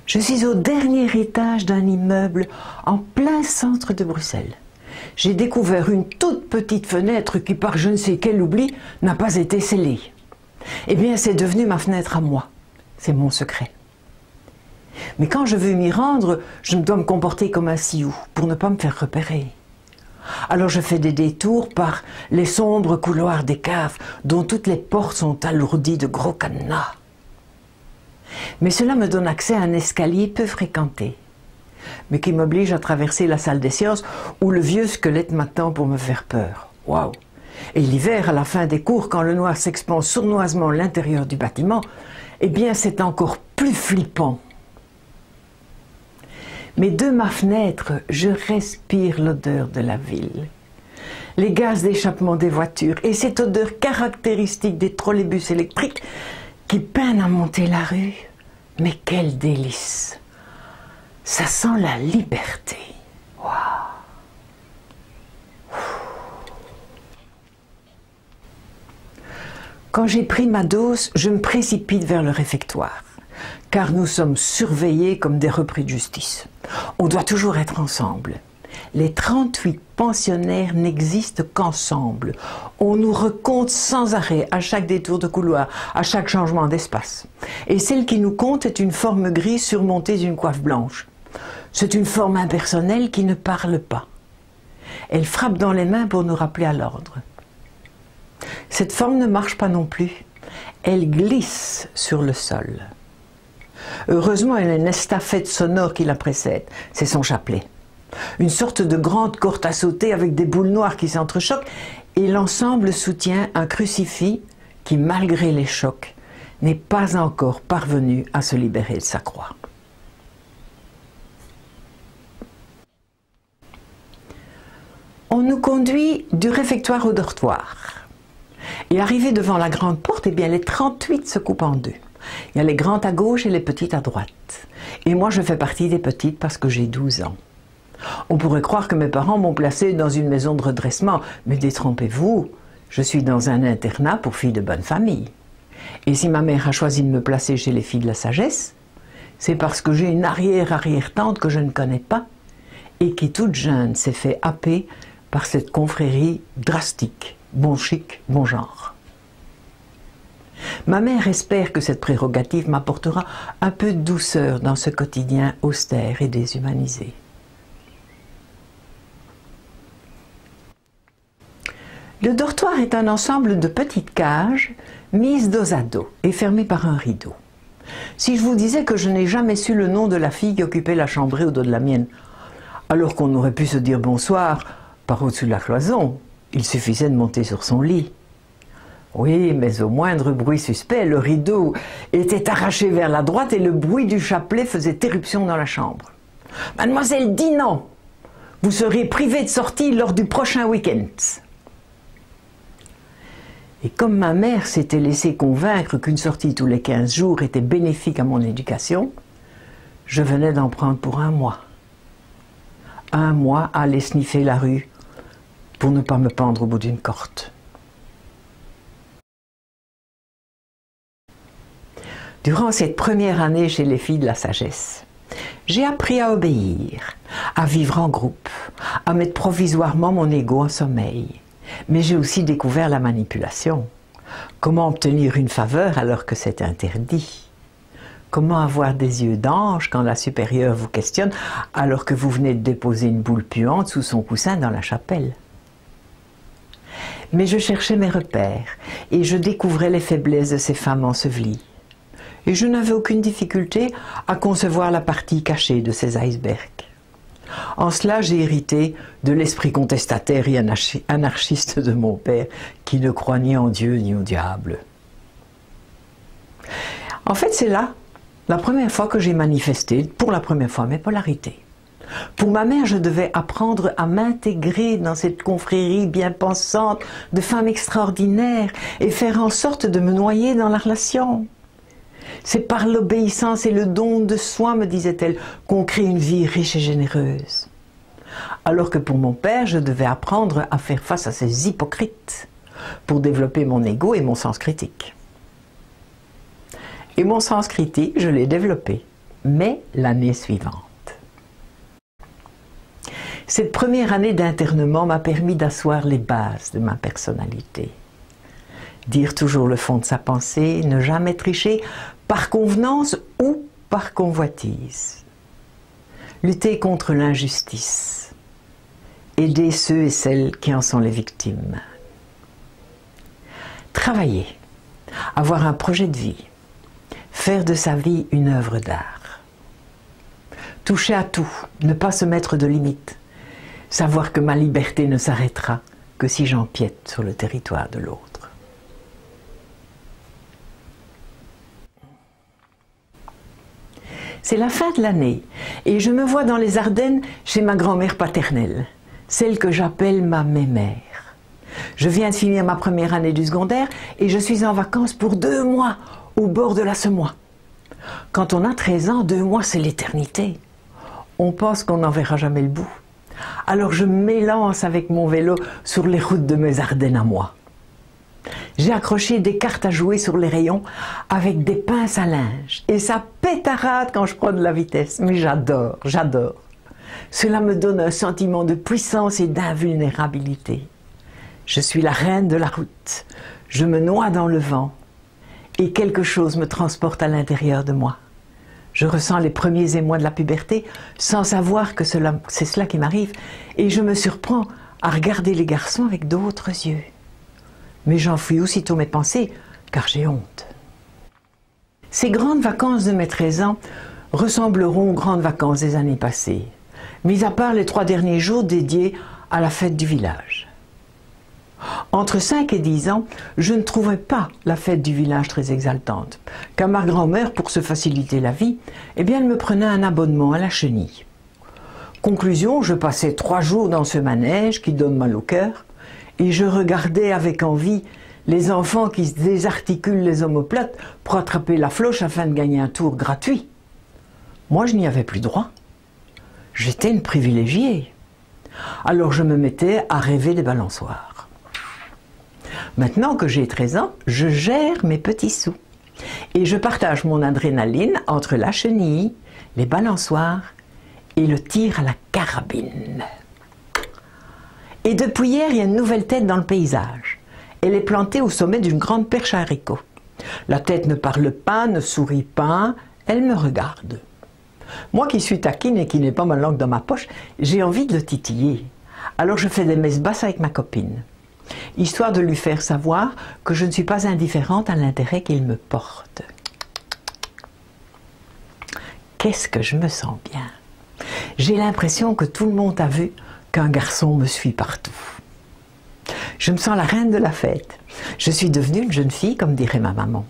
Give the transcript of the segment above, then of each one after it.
Je suis au dernier étage d'un immeuble en plein centre de Bruxelles. J'ai découvert une toute petite fenêtre qui, par je ne sais quel oubli, n'a pas été scellée. Eh bien, c'est devenu ma fenêtre à moi. C'est mon secret. Mais quand je veux m'y rendre, je dois me comporter comme un sioux pour ne pas me faire repérer. Alors je fais des détours par les sombres couloirs des caves dont toutes les portes sont alourdies de gros cadenas. Mais cela me donne accès à un escalier peu fréquenté, mais qui m'oblige à traverser la salle des sciences où le vieux squelette m'attend pour me faire peur. Waouh! Et l'hiver, à la fin des cours, quand le noir s'expand sournoisement à l'intérieur du bâtiment, eh bien c'est encore plus flippant. Mais de ma fenêtre, je respire l'odeur de la ville, les gaz d'échappement des voitures et cette odeur caractéristique des trolleybus électriques qui peinent à monter la rue. Mais quel délice! Ça sent la liberté. Waouh! Quand j'ai pris ma dose, je me précipite vers le réfectoire, car nous sommes surveillés comme des repris de justice. On doit toujours être ensemble. Les 38 pensionnaires n'existent qu'ensemble. On nous recompte sans arrêt à chaque détour de couloir, à chaque changement d'espace. Et celle qui nous compte est une forme grise surmontée d'une coiffe blanche. C'est une forme impersonnelle qui ne parle pas. Elle frappe dans les mains pour nous rappeler à l'ordre. Cette forme ne marche pas non plus. Elle glisse sur le sol. Heureusement, elle a une estafette sonore qui la précède. C'est son chapelet. Une sorte de grande corde à sauter avec des boules noires qui s'entrechoquent et l'ensemble soutient un crucifix qui, malgré les chocs, n'est pas encore parvenu à se libérer de sa croix. On nous conduit du réfectoire au dortoir. Et arrivé devant la grande porte, eh bien, les 38 se coupent en deux. Il y a les grandes à gauche et les petites à droite. Et moi, je fais partie des petites parce que j'ai 12 ans. On pourrait croire que mes parents m'ont placé dans une maison de redressement, mais détrompez-vous, je suis dans un internat pour filles de bonne famille. Et si ma mère a choisi de me placer chez les filles de la sagesse, c'est parce que j'ai une arrière-arrière-tante que je ne connais pas et qui, toute jeune, s'est fait happer par cette confrérie drastique, bon chic, bon genre. Ma mère espère que cette prérogative m'apportera un peu de douceur dans ce quotidien austère et déshumanisé. Le dortoir est un ensemble de petites cages mises dos à dos et fermées par un rideau. Si je vous disais que je n'ai jamais su le nom de la fille qui occupait la chambrée au dos de la mienne, alors qu'on aurait pu se dire bonsoir par au-dessus de la cloison, il suffisait de monter sur son lit. Oui, mais au moindre bruit suspect, le rideau était arraché vers la droite et le bruit du chapelet faisait éruption dans la chambre. « Mademoiselle dit non, vous serez privée de sortie lors du prochain week-end. » Et comme ma mère s'était laissée convaincre qu'une sortie tous les 15 jours était bénéfique à mon éducation, je venais d'en prendre pour un mois. Un mois à aller sniffer la rue pour ne pas me pendre au bout d'une corde. Durant cette première année chez les filles de la sagesse, j'ai appris à obéir, à vivre en groupe, à mettre provisoirement mon ego en sommeil. Mais j'ai aussi découvert la manipulation. Comment obtenir une faveur alors que c'est interdit? Comment avoir des yeux d'ange quand la supérieure vous questionne alors que vous venez de déposer une boule puante sous son coussin dans la chapelle? Mais je cherchais mes repères et je découvrais les faiblesses de ces femmes ensevelies. Et je n'avais aucune difficulté à concevoir la partie cachée de ces icebergs. En cela, j'ai hérité de l'esprit contestataire et anarchiste de mon père, qui ne croit ni en Dieu ni au diable. En fait, c'est là la première fois que j'ai manifesté, pour la première fois, mes polarités. Pour ma mère, je devais apprendre à m'intégrer dans cette confrérie bien pensante de femmes extraordinaires et faire en sorte de me noyer dans la relation. C'est par l'obéissance et le don de soi, me disait-elle, qu'on crée une vie riche et généreuse. Alors que pour mon père, je devais apprendre à faire face à ces hypocrites pour développer mon ego et mon sens critique. Et mon sens critique, je l'ai développé, mais l'année suivante. Cette première année d'internement m'a permis d'asseoir les bases de ma personnalité. Dire toujours le fond de sa pensée, ne jamais tricher par convenance ou par convoitise. Lutter contre l'injustice. Aider ceux et celles qui en sont les victimes. Travailler. Avoir un projet de vie. Faire de sa vie une œuvre d'art. Toucher à tout, ne pas se mettre de limites. Savoir que ma liberté ne s'arrêtera que si j'empiète sur le territoire de l'autre. C'est la fin de l'année et je me vois dans les Ardennes chez ma grand-mère paternelle, celle que j'appelle ma mémère. Je viens de finir ma première année du secondaire et je suis en vacances pour 2 mois au bord de la Semois. Quand on a 13 ans, 2 mois c'est l'éternité. On pense qu'on n'en verra jamais le bout. Alors je m'élance avec mon vélo sur les routes de mes Ardennes à moi. J'ai accroché des cartes à jouer sur les rayons avec des pinces à linge. Et ça pétarade quand je prends de la vitesse. Mais j'adore, j'adore. Cela me donne un sentiment de puissance et d'invulnérabilité. Je suis la reine de la route. Je me noie dans le vent. Et quelque chose me transporte à l'intérieur de moi. Je ressens les premiers émois de la puberté sans savoir que c'est cela qui m'arrive et je me surprends à regarder les garçons avec d'autres yeux. Mais j'enfuis aussitôt mes pensées car j'ai honte. Ces grandes vacances de mes 13 ans ressembleront aux grandes vacances des années passées, mis à part les 3 derniers jours dédiés à la fête du village. Entre 5 et 10 ans, je ne trouvais pas la fête du village très exaltante, car ma grand-mère, pour se faciliter la vie, eh bien, elle me prenait un abonnement à la chenille. Conclusion, je passais 3 jours dans ce manège qui donne mal au cœur, et je regardais avec envie les enfants qui se désarticulent les omoplates pour attraper la floche afin de gagner un tour gratuit. Moi, je n'y avais plus droit. J'étais une privilégiée. Alors je me mettais à rêver des balançoires. Maintenant que j'ai 13 ans, je gère mes petits sous. Et je partage mon adrénaline entre la chenille, les balançoires et le tir à la carabine. Et depuis hier, il y a une nouvelle tête dans le paysage. Elle est plantée au sommet d'une grande perche à haricots. La tête ne parle pas, ne sourit pas, elle me regarde. Moi qui suis taquine et qui n'ai pas ma langue dans ma poche, j'ai envie de le titiller. Alors je fais des messes basses avec ma copine, histoire de lui faire savoir que je ne suis pas indifférente à l'intérêt qu'il me porte. Qu'est-ce que je me sens bien. J'ai l'impression que tout le monde a vu qu'un garçon me suit partout. Je me sens la reine de la fête. Je suis devenue une jeune fille, comme dirait ma maman.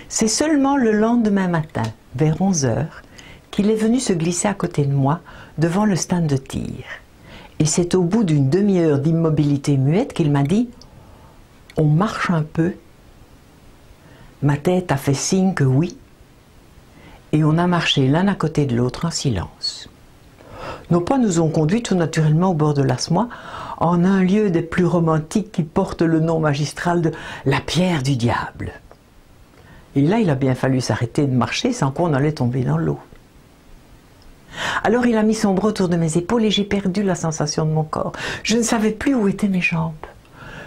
C'est seulement le lendemain matin, vers 11 h, qu'il est venu se glisser à côté de moi, devant le stand de tir. Et c'est au bout d'une demi-heure d'immobilité muette qu'il m'a dit « On marche un peu ?» Ma tête a fait signe que oui, et on a marché l'un à côté de l'autre en silence. Nos pas nous ont conduits tout naturellement au bord de la Semois, en un lieu des plus romantiques qui porte le nom magistral de la Pierre du Diable. Et là, il a bien fallu s'arrêter de marcher sans qu'on allait tomber dans l'eau. Alors il a mis son bras autour de mes épaules et j'ai perdu la sensation de mon corps. Je ne savais plus où étaient mes jambes.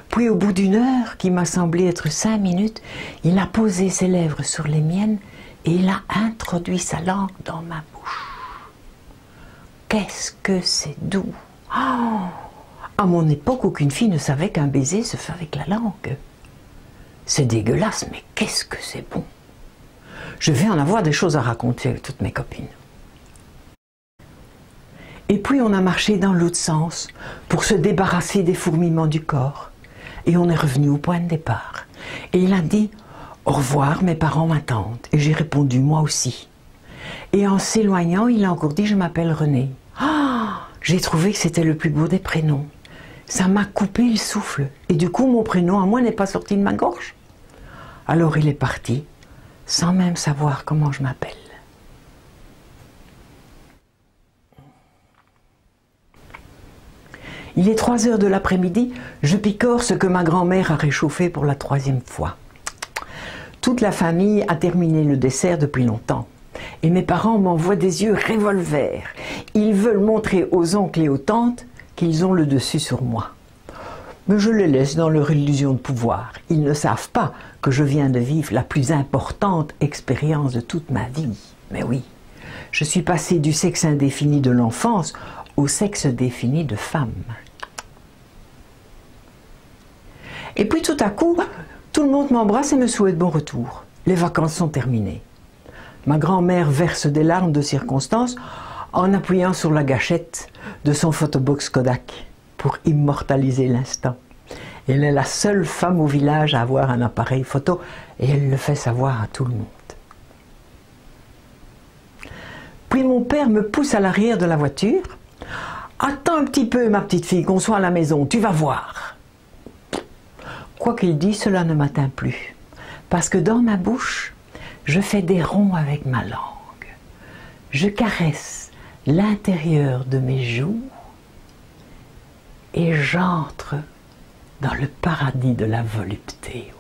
Puis au bout d'une heure, qui m'a semblé être 5 minutes, il a posé ses lèvres sur les miennes et il a introduit sa langue dans ma bouche. Qu'est-ce que c'est doux! Oh, à mon époque, aucune fille ne savait qu'un baiser se fait avec la langue. C'est dégueulasse, mais qu'est-ce que c'est bon! Je vais en avoir des choses à raconter avec toutes mes copines. Et puis on a marché dans l'autre sens pour se débarrasser des fourmillements du corps. Et on est revenu au point de départ. Et il a dit « Au revoir, mes parents m'attendent ». Et j'ai répondu « Moi aussi ». Et en s'éloignant, il a encore dit « Je m'appelle René ». Ah, j'ai trouvé que c'était le plus beau des prénoms. Ça m'a coupé le souffle. Et du coup, mon prénom à moi n'est pas sorti de ma gorge. Alors il est parti, sans même savoir comment je m'appelle. Il est 3 h de l'après-midi, je picore ce que ma grand-mère a réchauffé pour la 3e fois. Toute la famille a terminé le dessert depuis longtemps. Et mes parents m'envoient des yeux revolver. Ils veulent montrer aux oncles et aux tantes qu'ils ont le dessus sur moi. Mais je les laisse dans leur illusion de pouvoir. Ils ne savent pas que je viens de vivre la plus importante expérience de toute ma vie. Mais oui, je suis passée du sexe indéfini de l'enfance au sexe défini de femme. Et puis tout à coup, tout le monde m'embrasse et me souhaite bon retour. Les vacances sont terminées. Ma grand-mère verse des larmes de circonstance en appuyant sur la gâchette de son photobox Kodak pour immortaliser l'instant. Elle est la seule femme au village à avoir un appareil photo et elle le fait savoir à tout le monde. Puis mon père me pousse à l'arrière de la voiture. « Attends un petit peu, ma petite fille, qu'on soit à la maison, tu vas voir. » Quoi qu'il dise, cela ne m'atteint plus. Parce que dans ma bouche, je fais des ronds avec ma langue. Je caresse l'intérieur de mes joues et j'entre dans le paradis de la volupté.